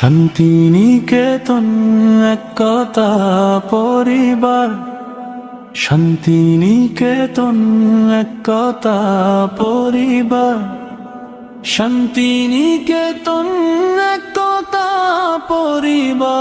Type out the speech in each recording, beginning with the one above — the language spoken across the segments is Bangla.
শান্তিনিকেতন একতা পরিবার, শান্তিনিকেতন একতা পরিবার, শান্তিনিকেতন একতা পরিবার।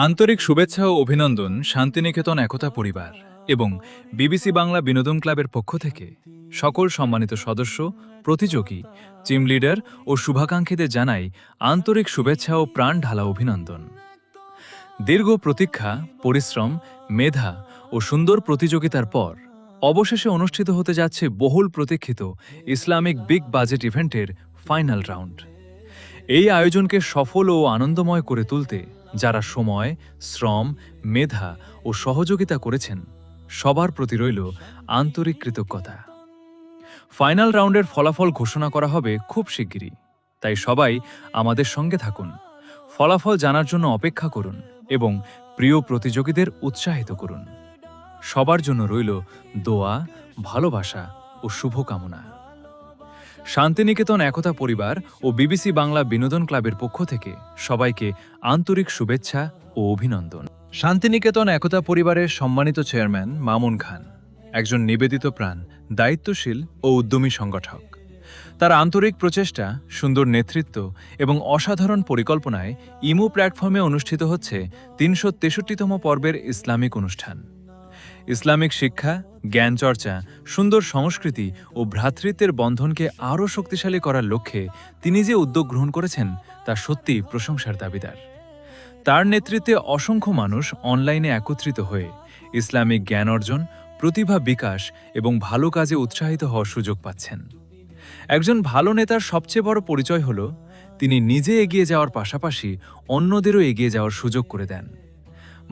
আন্তরিক শুভেচ্ছা ও অভিনন্দন শান্তিনিকেতন একতা পরিবার এবং বিবিসি বাংলা বিনোদন ক্লাবের পক্ষ থেকে সকল সম্মানিত সদস্য, প্রতিযোগী, টিম লিডার ও শুভাকাঙ্ক্ষীদের জানাই আন্তরিক শুভেচ্ছা ও প্রাণ ঢালা অভিনন্দন। দীর্ঘ প্রতীক্ষা, পরিশ্রম, মেধা ও সুন্দর প্রতিযোগিতার পর অবশেষে অনুষ্ঠিত হতে যাচ্ছে বহুল প্রতীক্ষিত ইসলামিক বিগ বাজেট ইভেন্টের ফাইনাল রাউন্ড। এই আয়োজনকে সফল ও আনন্দময় করে তুলতে যারা সময়, শ্রম, মেধা ও সহযোগিতা করেছেন সবার প্রতি রইল আন্তরিক কৃতজ্ঞতা। ফাইনাল রাউন্ডের ফলাফল ঘোষণা করা হবে খুব শিগগিরই, তাই সবাই আমাদের সঙ্গে থাকুন, ফলাফল জানার জন্য অপেক্ষা করুন এবং প্রিয় প্রতিযোগীদের উৎসাহিত করুন। সবার জন্য রইল দোয়া, ভালোবাসা ও শুভকামনা। শান্তিনিকেতন একতা পরিবার ও বিবিসি বাংলা বিনোদন ক্লাবের পক্ষ থেকে সবাইকে আন্তরিক শুভেচ্ছা ও অভিনন্দন। শান্তিনিকেতন একতা পরিবারের সম্মানিত চেয়ারম্যান মামুন খান একজন নিবেদিত প্রাণ, দায়িত্বশীল ও উদ্যমী সংগঠক। তার আন্তরিক প্রচেষ্টা, সুন্দর নেতৃত্ব এবং অসাধারণ পরিকল্পনায় ইমো প্ল্যাটফর্মে অনুষ্ঠিত হচ্ছে ৩৬৩তম পর্বের ইসলামিক অনুষ্ঠান। ইসলামিক শিক্ষা, জ্ঞান চর্চা, সুন্দর সংস্কৃতি ও ভ্রাতৃত্বের বন্ধনকে আরও শক্তিশালী করার লক্ষ্যে তিনি যে উদ্যোগ গ্রহণ করেছেন তা সত্যিই প্রশংসার দাবিদার। তার নেতৃত্বে অসংখ্য মানুষ অনলাইনে একত্রিত হয়ে ইসলামিক জ্ঞান অর্জন, প্রতিভা বিকাশ এবং ভালো কাজে উৎসাহিত হওয়ার সুযোগ পাচ্ছেন। একজন ভালো নেতার সবচেয়ে বড় পরিচয় হল তিনি নিজে এগিয়ে যাওয়ার পাশাপাশি অন্যদেরও এগিয়ে যাওয়ার সুযোগ করে দেন।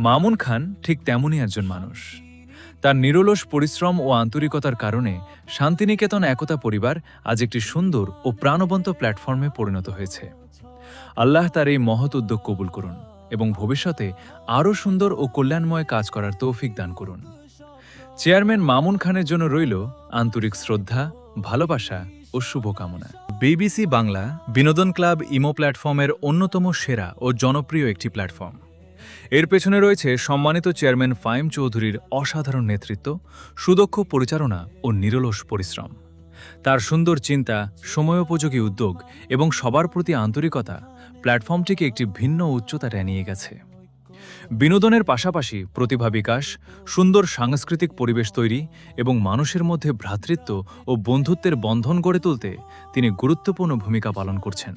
মামুন খান ঠিক তেমনই একজন মানুষ। তার নিরলস পরিশ্রম ও আন্তরিকতার কারণে শান্তিনিকেতন একতা পরিবার আজ একটি সুন্দর ও প্রাণবন্ত প্ল্যাটফর্মে পরিণত হয়েছে। আল্লাহ তার এই মহৎ উদ্যোগ কবুল করুন এবং ভবিষ্যতে আরও সুন্দর ও কল্যাণময় কাজ করার তৌফিক দান করুন। চেয়ারম্যান মামুন খানের জন্য রইল আন্তরিক শ্রদ্ধা, ভালোবাসা ও শুভকামনা। বিবিসি বাংলা বিনোদন ক্লাব ইমো প্ল্যাটফর্মের অন্যতম সেরা ও জনপ্রিয় একটি প্ল্যাটফর্ম। এর পেছনে রয়েছে সম্মানিত চেয়ারম্যান ফাহিম চৌধুরীর অসাধারণ নেতৃত্ব, সুদক্ষ পরিচালনা ও নিরলস পরিশ্রম। তার সুন্দর চিন্তা, সময়োপযোগী উদ্যোগ এবং সবার প্রতি আন্তরিকতা প্ল্যাটফর্মটিকে একটি ভিন্ন উচ্চতায় নিয়ে গেছে। বিনোদনের পাশাপাশি প্রতিভা বিকাশ, সুন্দর সাংস্কৃতিক পরিবেশ তৈরি এবং মানুষের মধ্যে ভ্রাতৃত্ব ও বন্ধুত্বের বন্ধন গড়ে তুলতে তিনি গুরুত্বপূর্ণ ভূমিকা পালন করছেন।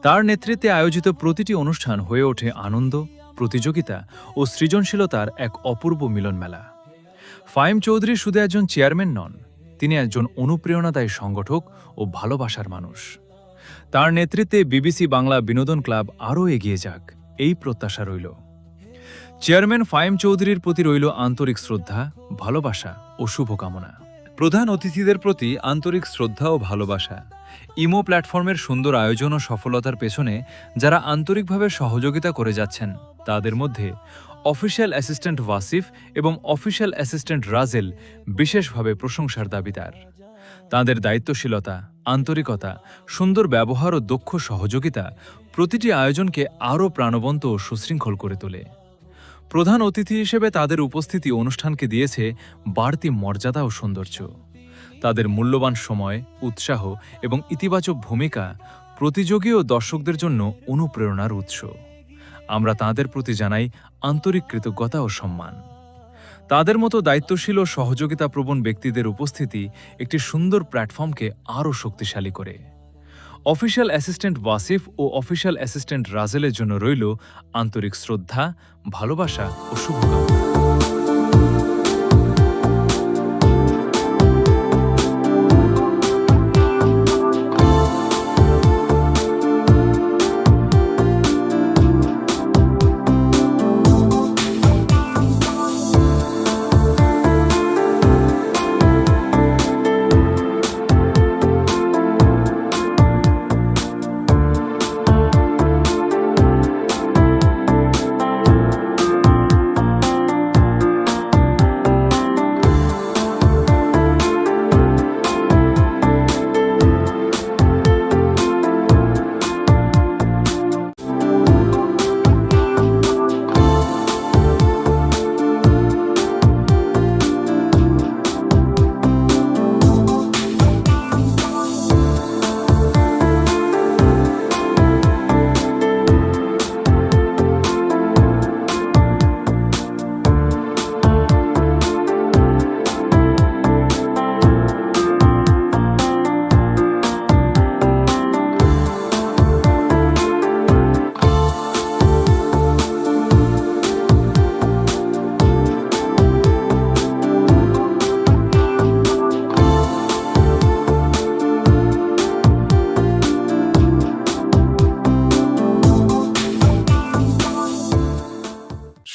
তার নেতৃত্বে আয়োজিত প্রতিটি অনুষ্ঠান হয়ে ওঠে আনন্দ, প্রতিযোগিতা ও সৃজনশীলতার এক অপূর্ব মিলনমেলা। ফাহিম চৌধুরী শুধু একজন চেয়ারম্যান নন, তিনি একজন অনুপ্রেরণাদায়ী সংগঠক ও ভালোবাসার মানুষ। তার নেতৃত্বে বিবিসি বাংলা বিনোদন ক্লাব আরও এগিয়ে যাক, এই প্রত্যাশা রইল। চেয়ারম্যান ফাহিম চৌধুরীর প্রতি রইল আন্তরিক শ্রদ্ধা, ভালোবাসা ও শুভকামনা। প্রধান অতিথিদের প্রতি আন্তরিক শ্রদ্ধা ও ভালোবাসা। ইমো প্ল্যাটফর্মের সুন্দর আয়োজন ও সফলতার পেছনে যারা আন্তরিকভাবে সহযোগিতা করে যাচ্ছেন তাদের মধ্যে অফিসিয়াল অ্যাসিস্ট্যান্ট ওয়াসিফ এবং অফিসিয়াল অ্যাসিস্ট্যান্ট রাজেল বিশেষভাবে প্রশংসার দাবিদার। তাঁদের দায়িত্বশীলতা, আন্তরিকতা, সুন্দর ব্যবহার ও দক্ষ সহযোগিতা প্রতিটি আয়োজনকে আরও প্রাণবন্ত ও সুশৃঙ্খল করে তোলে। প্রধান অতিথি হিসেবে তাদের উপস্থিতি অনুষ্ঠানকে দিয়েছে বাড়তি মর্যাদা ও সৌন্দর্য। তাদের মূল্যবান সময়, উৎসাহ এবং ইতিবাচক ভূমিকা প্রতিযোগী ও দর্শকদের জন্য অনুপ্রেরণার উৎস। আমরা তাঁদের প্রতি জানাই আন্তরিক কৃতজ্ঞতা ও সম্মান। তাদের মতো দায়িত্বশীল ও সহযোগিতাপ্রবণ ব্যক্তিদের উপস্থিতি একটি সুন্দর প্ল্যাটফর্মকে আরও শক্তিশালী করে। অফিসিয়াল অ্যাসিস্ট্যান্ট ওয়াসিফ ও অফিসিয়াল অ্যাসিস্ট্যান্ট রাজেলের জন্য রইল আন্তরিক শ্রদ্ধা, ভালোবাসা ও শুভকামনা।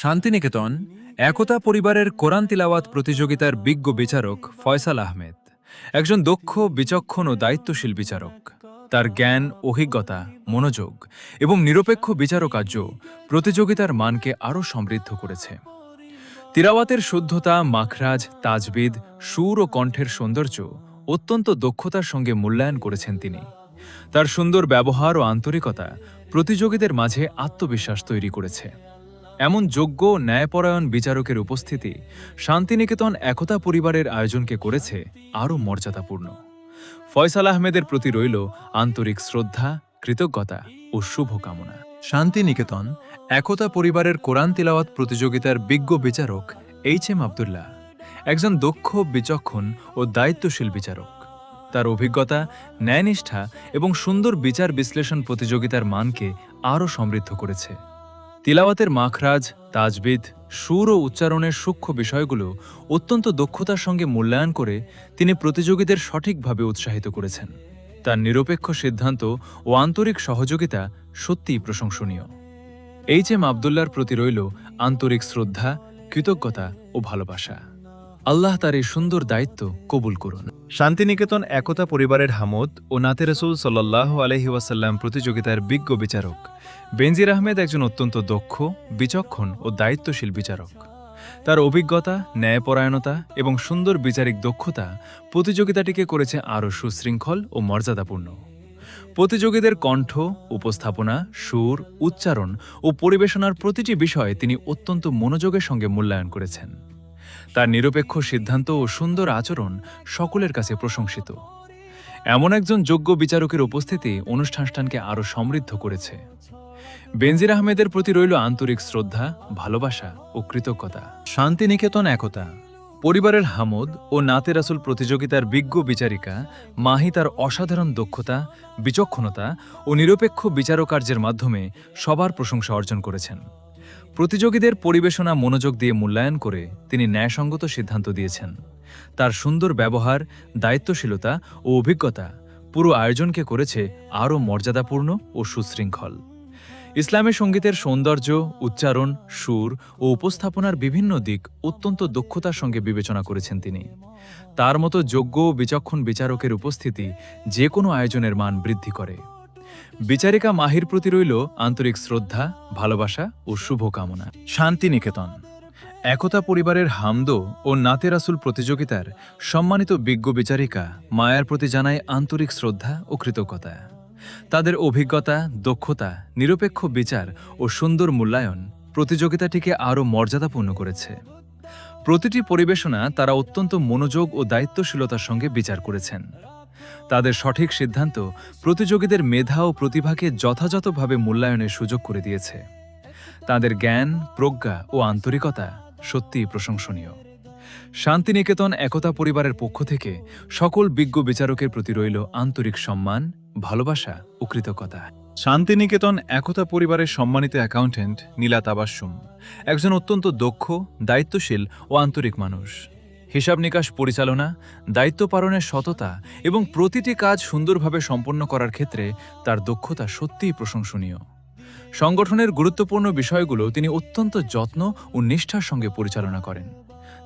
শান্তিনিকেতন একতা পরিবারের কোরআন তিলাওয়াত প্রতিযোগিতার বিজ্ঞ বিচারক ফয়সাল আহমেদ একজন দক্ষ, বিচক্ষণ ও দায়িত্বশীল বিচারক। তার জ্ঞান, অভিজ্ঞতা, মনোযোগ এবং নিরপেক্ষ বিচারকার্য প্রতিযোগিতার মানকে আরও সমৃদ্ধ করেছে। তিলাওয়াতের শুদ্ধতা, মাখরাজ, তাজবিদ, সুর ও কণ্ঠের সৌন্দর্য অত্যন্ত দক্ষতার সঙ্গে মূল্যায়ন করেছেন তিনি। তার সুন্দর ব্যবহার ও আন্তরিকতা প্রতিযোগীদের মাঝে আত্মবিশ্বাস তৈরি করেছে। এমন যোগ্য, ন্যায়পরায়ণ বিচারকের উপস্থিতি শান্তিনিকেতন একতা পরিবারের আয়োজনকে করেছে আরও মর্যাদাপূর্ণ। ফয়সাল আহমেদের প্রতি রইল আন্তরিক শ্রদ্ধা, কৃতজ্ঞতা ও শুভকামনা। শান্তিনিকেতন একতা পরিবারের কোরআন তিলাওয়াত প্রতিযোগিতার বিজ্ঞ বিচারক এইচ.এম. আবদুল্লাহ একজন দক্ষ, বিচক্ষণ ও দায়িত্বশীল বিচারক। তার অভিজ্ঞতা, ন্যায়নিষ্ঠা এবং সুন্দর বিচার বিশ্লেষণ প্রতিযোগিতার মানকে আরও সমৃদ্ধ করেছে। তিলাওয়াতের মাখরাজ, তাজবিদ, সুর ও উচ্চারণের সূক্ষ্ম বিষয়গুলো অত্যন্ত দক্ষতার সঙ্গে মূল্যায়ন করে তিনি প্রতিযোগীদের সঠিকভাবে উৎসাহিত করেছেন। তার নিরপেক্ষ সিদ্ধান্ত ও আন্তরিক সহযোগিতা সত্যিই প্রশংসনীয়। এইচ.এম. আবদুল্লাহর প্রতি রইল আন্তরিক শ্রদ্ধা, কৃতজ্ঞতা ও ভালোবাসা। আল্লাহ তার এই সুন্দর দায়িত্ব কবুল করুন। শান্তিনিকেতন একতা পরিবারের হামদ ও নাতে রসুল সাল্লাল্লাহু আলাইহি ওয়াসাল্লাম প্রতিযোগিতার বিজ্ঞ বিচারক বেনজির আহমেদ একজন অত্যন্ত দক্ষ, বিচক্ষণ ও দায়িত্বশীল বিচারক। তার অভিজ্ঞতা, ন্যায়পরায়ণতা এবং সুন্দর বিচারিক দক্ষতা প্রতিযোগিতাটিকে করেছে আরও সুশৃঙ্খল ও মর্যাদাপূর্ণ। প্রতিযোগীদের কণ্ঠ, উপস্থাপনা, সুর, উচ্চারণ ও পরিবেশনার প্রতিটি বিষয়ে তিনি অত্যন্ত মনোযোগের সঙ্গে মূল্যায়ন করেছেন। তার নিরপেক্ষ সিদ্ধান্ত ও সুন্দর আচরণ সকলের কাছে প্রশংসিত। এমন একজন যোগ্য বিচারকের উপস্থিতি অনুষ্ঠানকে আরও সমৃদ্ধ করেছে। বেনজির আহমেদের প্রতি রইল আন্তরিক শ্রদ্ধা, ভালোবাসা ও কৃতজ্ঞতা। শান্তিনিকেতন একতা পরিবারের হামদ ও নাতে রাসুল প্রতিযোগিতার বিজ্ঞ বিচারিকা মাহি তার অসাধারণ দক্ষতা, বিচক্ষণতা ও নিরপেক্ষ বিচারকার্যের মাধ্যমে সবার প্রশংসা অর্জন করেছেন। প্রতিযোগীদের পরিবেশনা মনোযোগ দিয়ে মূল্যায়ন করে তিনি ন্যায়সঙ্গত সিদ্ধান্ত দিয়েছেন। তার সুন্দর ব্যবহার, দায়িত্বশীলতা ও অভিজ্ঞতা পুরো আয়োজনকে করেছে আরও মর্যাদাপূর্ণ ও সুশৃঙ্খল। ইসলামী সঙ্গীতের সৌন্দর্য, উচ্চারণ, সুর ও উপস্থাপনার বিভিন্ন দিক অত্যন্ত দক্ষতার সঙ্গে বিবেচনা করেছেন তিনি। তার মতো যোগ্য ও বিচক্ষণ বিচারকের উপস্থিতি যে কোনো আয়োজনের মান বৃদ্ধি করে। বিচারিকা মাহির প্রতি রইল আন্তরিক শ্রদ্ধা, ভালোবাসা ও শুভকামনা। শান্তিনিকেতন একতা পরিবারের হামদ ও নাতে রাসুল প্রতিযোগিতার সম্মানিত বিজ্ঞ বিচারিকা মায়ার প্রতি জানায় আন্তরিক শ্রদ্ধা ও কৃতজ্ঞতা। তাদের অভিজ্ঞতা, দক্ষতা, নিরপেক্ষ বিচার ও সুন্দর মূল্যায়ন প্রতিযোগিতাটিকে আরও মর্যাদাপূর্ণ করেছে। প্রতিটি পরিবেশনা তারা অত্যন্ত মনোযোগ ও দায়িত্বশীলতার সঙ্গে বিচার করেছেন। তাদের সঠিক সিদ্ধান্ত প্রতিযোগীদের মেধা ও প্রতিভাকে যথাযথভাবে মূল্যায়নের সুযোগ করে দিয়েছে। তাদের জ্ঞান, প্রজ্ঞা ও আন্তরিকতা সত্যিই প্রশংসনীয়। শান্তিনিকেতন একতা পরিবারের পক্ষ থেকে সকল বিজ্ঞ বিচারকের প্রতি রইল আন্তরিক সম্মান, ভালোবাসা ও কৃতজ্ঞতা। শান্তিনিকেতন একতা পরিবারের সম্মানিত অ্যাকাউন্ট্যান্ট নীলা তাবাসসুম একজন অত্যন্ত দক্ষ, দায়িত্বশীল ও আন্তরিক মানুষ। হিসাব নিকাশ পরিচালনা, দায়িত্ব পালনের সততা এবং প্রতিটি কাজ সুন্দরভাবে সম্পন্ন করার ক্ষেত্রে তার দক্ষতা সত্যিই প্রশংসনীয়। সংগঠনের গুরুত্বপূর্ণ বিষয়গুলো তিনি অত্যন্ত যত্ন ও নিষ্ঠার সঙ্গে পরিচালনা করেন।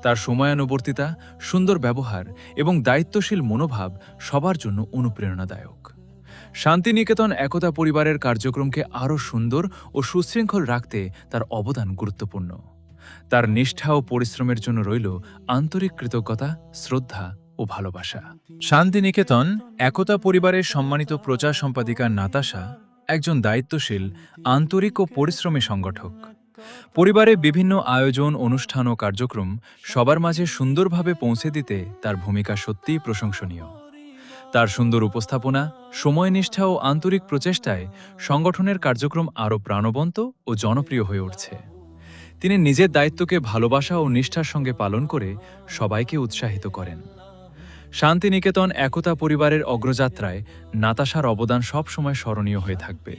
তার সময়ানুবর্তিতা, সুন্দর ব্যবহার এবং দায়িত্বশীল মনোভাব সবার জন্য অনুপ্রেরণাদায়ক। শান্তিনিকেতন একতা পরিবারের কার্যক্রমকে আরও সুন্দর ও সুশৃঙ্খল রাখতে তার অবদান গুরুত্বপূর্ণ। তার নিষ্ঠা ও পরিশ্রমের জন্য রইল আন্তরিক কৃতজ্ঞতা, শ্রদ্ধা ও ভালোবাসা। শান্তিনিকেতন একতা পরিবারের সম্মানিত প্রচার সম্পাদিকা নাতাশা একজন দায়িত্বশীল, আন্তরিক ও পরিশ্রমী সংগঠক। পরিবারে বিভিন্ন আয়োজন, অনুষ্ঠান ও কার্যক্রম সবার মাঝে সুন্দরভাবে পৌঁছে দিতে তার ভূমিকা সত্যিই প্রশংসনীয়। তার সুন্দর উপস্থাপনা, সময়নিষ্ঠা ও আন্তরিক প্রচেষ্টায় সংগঠনের কার্যক্রম আরও প্রাণবন্ত ও জনপ্রিয় হয়ে উঠছে। তিনি নিজের দায়িত্বকে ভালোবাসা ও নিষ্ঠার সঙ্গে পালন করে সবাইকে উৎসাহিত করেন। শান্তিনিকেতন একতা পরিবারের অগ্রযাত্রায় নাতাশার অবদান সবসময় স্মরণীয় হয়ে থাকবে।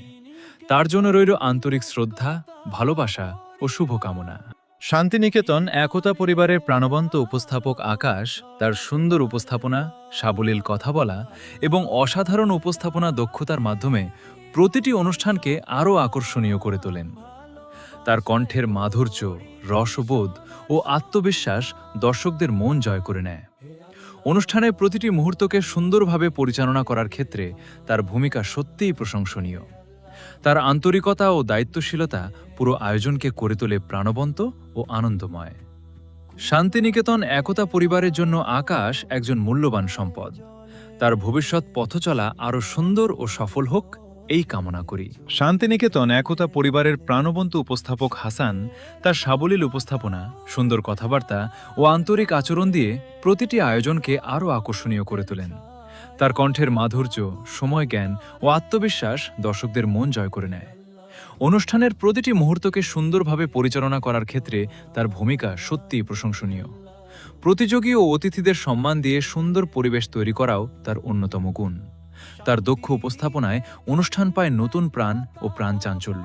তার জন্য রইল আন্তরিক শ্রদ্ধা, ভালোবাসা ও শুভকামনা। শান্তিনিকেতন একতা পরিবারের প্রাণবন্ত উপস্থাপক আকাশ তার সুন্দর উপস্থাপনা, সাবলীল কথা বলা এবং অসাধারণ উপস্থাপনা দক্ষতার মাধ্যমে প্রতিটি অনুষ্ঠানকে আরও আকর্ষণীয় করে তোলেন। তার কণ্ঠের মাধুর্য, রসবোধ ও আত্মবিশ্বাস দর্শকদের মন জয় করে নেয়। অনুষ্ঠানের প্রতিটি মুহূর্তকে সুন্দরভাবে পরিচালনা করার ক্ষেত্রে তার ভূমিকা সত্যিই প্রশংসনীয়। তার আন্তরিকতা ও দায়িত্বশীলতা পুরো আয়োজনকে করে তোলে প্রাণবন্ত ও আনন্দময়। শান্তিনিকেতন একতা পরিবারের জন্য আকাশ একজন মূল্যবান সম্পদ। তার ভবিষ্যৎ পথচলা আরও সুন্দর ও সফল হোক এই কামনা করি। শান্তিনিকেতন একতা পরিবারের প্রাণবন্ত উপস্থাপক হাসান তার সাবলীল উপস্থাপনা, সুন্দর কথাবার্তা ও আন্তরিক আচরণ দিয়ে প্রতিটি আয়োজনকে আরও আকর্ষণীয় করে তোলেন। তার কণ্ঠের মাধুর্য, সময়জ্ঞান ও আত্মবিশ্বাস দর্শকদের মন জয় করে নেয়। অনুষ্ঠানের প্রতিটি মুহূর্তকে সুন্দরভাবে পরিচালনা করার ক্ষেত্রে তার ভূমিকা সত্যিই প্রশংসনীয়। প্রতিযোগী ও অতিথিদের সম্মান দিয়ে সুন্দর পরিবেশ তৈরি করাও তার অন্যতম গুণ। তার দক্ষ উপস্থাপনায় অনুষ্ঠান পায় নতুন প্রাণ ও প্রাণচাঞ্চল্য।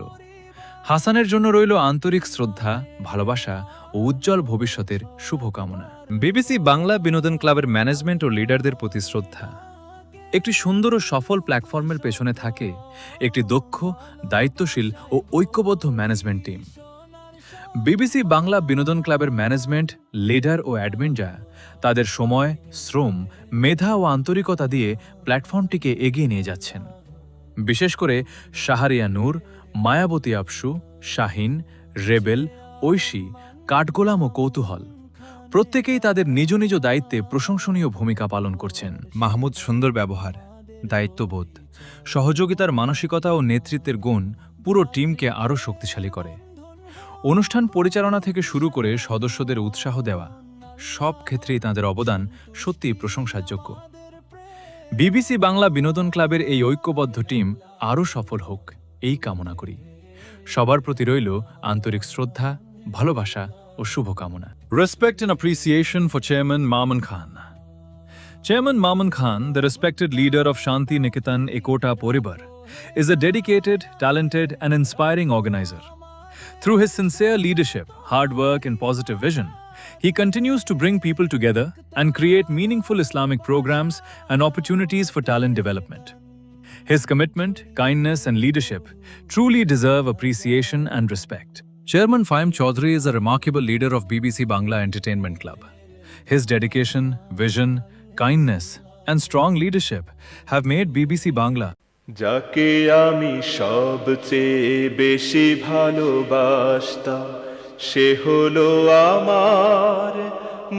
হাসানের জন্য রইল আন্তরিক শ্রদ্ধা, ভালোবাসা ও উজ্জ্বল ভবিষ্যতের শুভকামনা। বিবিসি বাংলা বিনোদন ক্লাবের ম্যানেজমেন্ট ও লিডারদের প্রতি শ্রদ্ধা। একটি সুন্দর ও সফল প্ল্যাটফর্মের পেছনে থাকে একটি দক্ষ, দায়িত্বশীল ও ঐক্যবদ্ধ ম্যানেজমেন্ট টিম। বিবিসি বাংলা বিনোদন ক্লাবের ম্যানেজমেন্ট, লিডার ও অ্যাডমিনরা তাদের সময়, শ্রম, মেধা ও আন্তরিকতা দিয়ে প্ল্যাটফর্মটিকে এগিয়ে নিয়ে যাচ্ছেন। বিশেষ করে শাহরিয়া নূর, মায়াবতী আফসু, শাহিন, রেবেল, ঐশী, কাঠগোলাম ও কৌতূহল প্রত্যেকেই তাদের নিজ নিজ দায়িত্বে প্রশংসনীয় ভূমিকা পালন করছেন। মাহমুদ সুন্দর ব্যবহার, দায়িত্ববোধ, সহযোগিতার মানসিকতা ও নেতৃত্বের গুণ পুরো টিমকে আরও শক্তিশালী করে। অনুষ্ঠান পরিচালনা থেকে শুরু করে সদস্যদের উৎসাহ দেওয়া, সব ক্ষেত্রেই তাঁদের অবদান সত্যিই প্রশংসাযোগ্য। বিবিসি বাংলা বিনোদন ক্লাবের এই ঐক্যবদ্ধ টিম আরও সফল হোক এই কামনা করি। সবার প্রতি রইল আন্তরিক শ্রদ্ধা, ভালোবাসা ও শুভকামনা। Respect and appreciation for Chairman Mamun Khan. Chairman Mamun Khan, the respected leader of Shanti Niketan Ekota Poribar, is a dedicated, talented and inspiring organizer. Through his sincere leadership, hard work and positive vision, he continues to bring people together and create meaningful Islamic programs and opportunities for talent development. His commitment, kindness and leadership truly deserve appreciation and respect. Chairman Fahim Chaudhary is a remarkable leader of BBC Bangla Entertainment Club. His dedication, vision, kindness and strong leadership have made BBC Bangla যাকে আমি সবচেয়ে বেশি ভালোবাসতাম, সে হলো আমার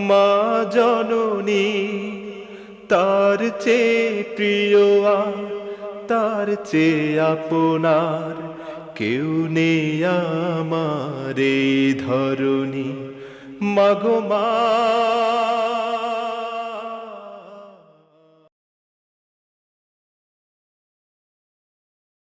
মা জননী। তার চেয়ে প্রিয় আর তার চেয়ে আপনার কেউ নেই আমার এই ধরনী। মাগো মা।